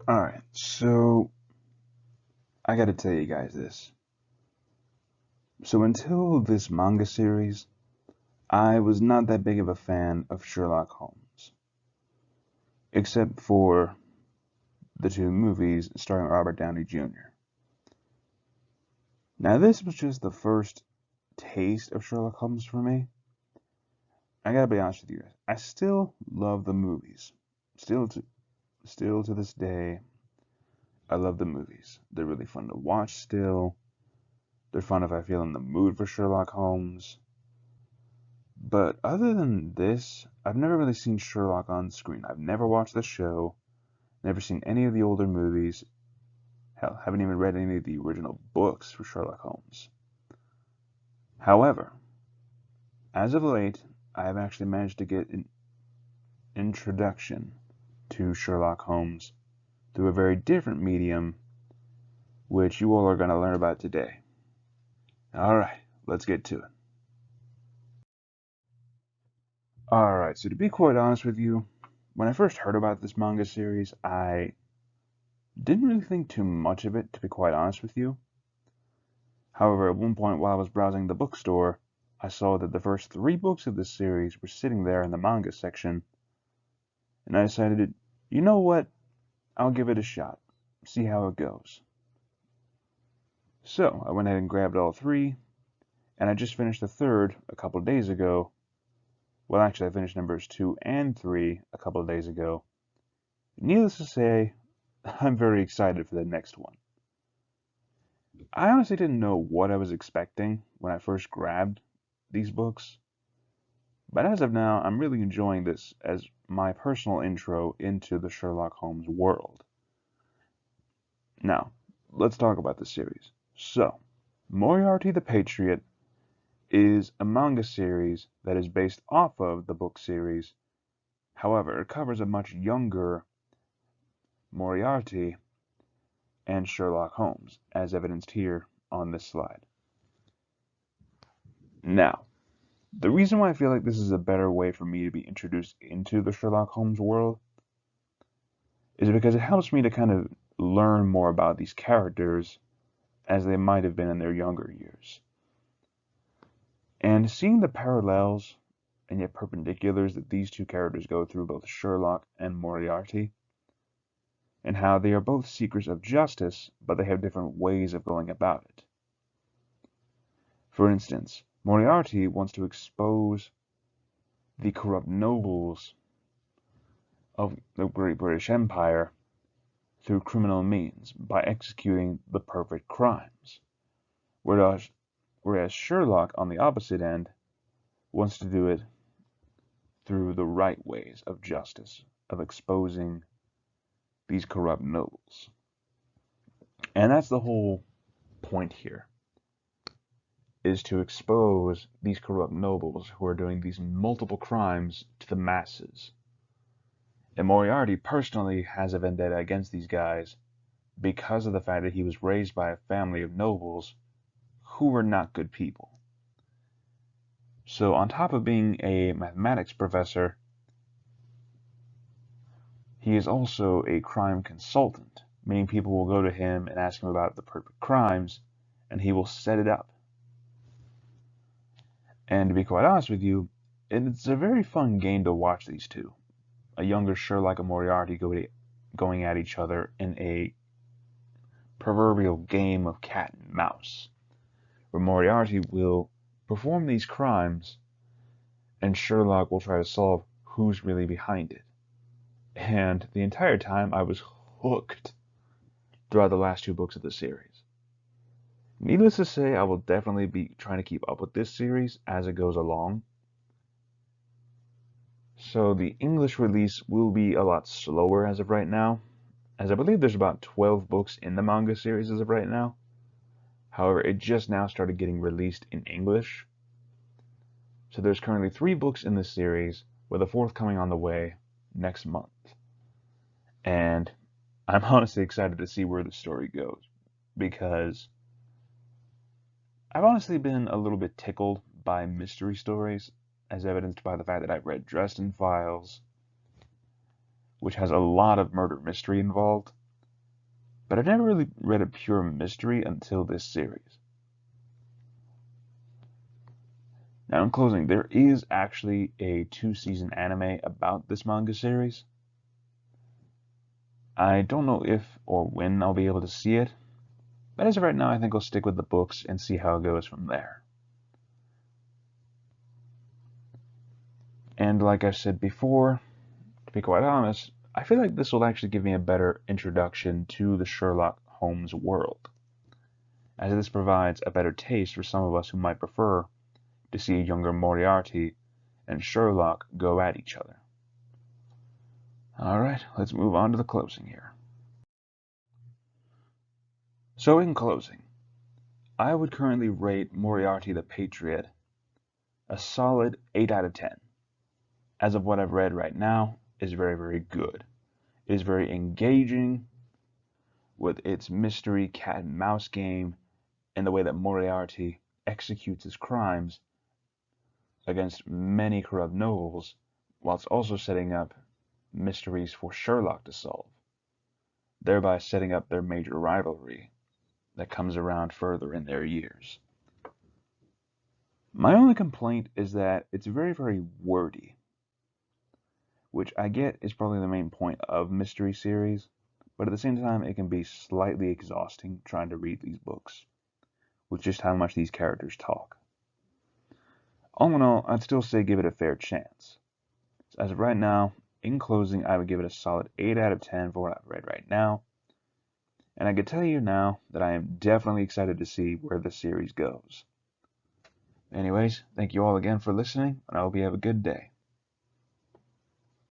Alright, so I gotta tell you guys this. So until this manga series, I was not that big of a fan of Sherlock Holmes, except for the two movies starring Robert Downey Jr. Now, this was just the first taste of Sherlock Holmes for me. I gotta be honest with you guys. I still love the movies. Still to, still to this day, I love the movies. They're really fun to watch still. They're fun if I feel in the mood for Sherlock Holmes. But other than this, I've never really seen Sherlock on screen. I've never watched the show, never seen any of the older movies. Hell, haven't even read any of the original books for Sherlock Holmes. However, as of late, I have actually managed to get an introduction to Sherlock Holmes through a very different medium, which you all are going to learn about today. Alright, let's get to it. Alright, so to be quite honest with you, when I first heard about this manga series, I didn't really think too much of it, to be quite honest with you. However, at one point while I was browsing the bookstore, I saw that the first three books of this series were sitting there in the manga section, and I decided, you know what, I'll give it a shot, see how it goes. So, I went ahead and grabbed all three, and I just finished the third a couple of days ago. Well, actually, I finished numbers 2 and 3 a couple of days ago. Needless to say, I'm very excited for the next one. I honestly didn't know what I was expecting when I first grabbed these books, but as of now, I'm really enjoying this as my personal intro into the Sherlock Holmes world. Now, let's talk about the series. So, Moriarty the Patriot is a manga series that is based off of the book series. However, it covers a much younger Moriarty and Sherlock Holmes, as evidenced here on this slide. Now, the reason why I feel like this is a better way for me to be introduced into the Sherlock Holmes world is because it helps me to kind of learn more about these characters as they might have been in their younger years. And seeing the parallels and yet perpendiculars that these two characters go through, both Sherlock and Moriarty, and how they are both seekers of justice, but they have different ways of going about it. For instance, Moriarty wants to expose the corrupt nobles of the Great British Empire through criminal means by executing the perfect crimes, whereas Sherlock, on the opposite end, wants to do it through the right ways of justice, of exposing these corrupt nobles. And that's the whole point here, is to expose these corrupt nobles who are doing these multiple crimes to the masses. And Moriarty personally has a vendetta against these guys because of the fact that he was raised by a family of nobles who were not good people. So on top of being a mathematics professor, he is also a crime consultant, meaning people will go to him and ask him about the perfect crimes, and he will set it up. And to be quite honest with you, it's a very fun game to watch these two. A younger Sherlock and Moriarty going at each other in a proverbial game of cat and mouse, where Moriarty will perform these crimes and Sherlock will try to solve who's really behind it. And the entire time I was hooked throughout the last two books of the series. Needless to say, I will definitely be trying to keep up with this series as it goes along. So the English release will be a lot slower as of right now, as I believe there's about 12 books in the manga series as of right now. However, it just now started getting released in English. So there's currently 3 books in this series, with a 4th coming on the way next month. And I'm honestly excited to see where the story goes, because I've honestly been a little bit tickled by mystery stories, as evidenced by the fact that I've read Dresden Files, which has a lot of murder mystery involved. but I never really read a pure mystery until this series. Now, in closing, there is actually a 2-season anime about this manga series. I don't know if or when I'll be able to see it, but as of right now, I think I'll stick with the books and see how it goes from there. And like I said before, to be quite honest, I feel like this will actually give me a better introduction to the Sherlock Holmes world, as this provides a better taste for some of us who might prefer to see a younger Moriarty and Sherlock go at each other. Alright, let's move on to the closing here. So in closing, I would currently rate Moriarty the Patriot a solid 8 out of 10. As of what I've read right now, is very, very good. It is very engaging with its mystery cat and mouse game and the way that Moriarty executes his crimes against many corrupt nobles, whilst also setting up mysteries for Sherlock to solve, thereby setting up their major rivalry that comes around further in their years. My only complaint is that it's very, very wordy, which I get is probably the main point of mystery series, but at the same time it can be slightly exhausting trying to read these books, with just how much these characters talk. All in all, I'd still say give it a fair chance. So as of right now, in closing, I would give it a solid 8 out of 10 for what I've read right now. And I can tell you now that I am definitely excited to see where the series goes. Anyways, thank you all again for listening, and I hope you have a good day.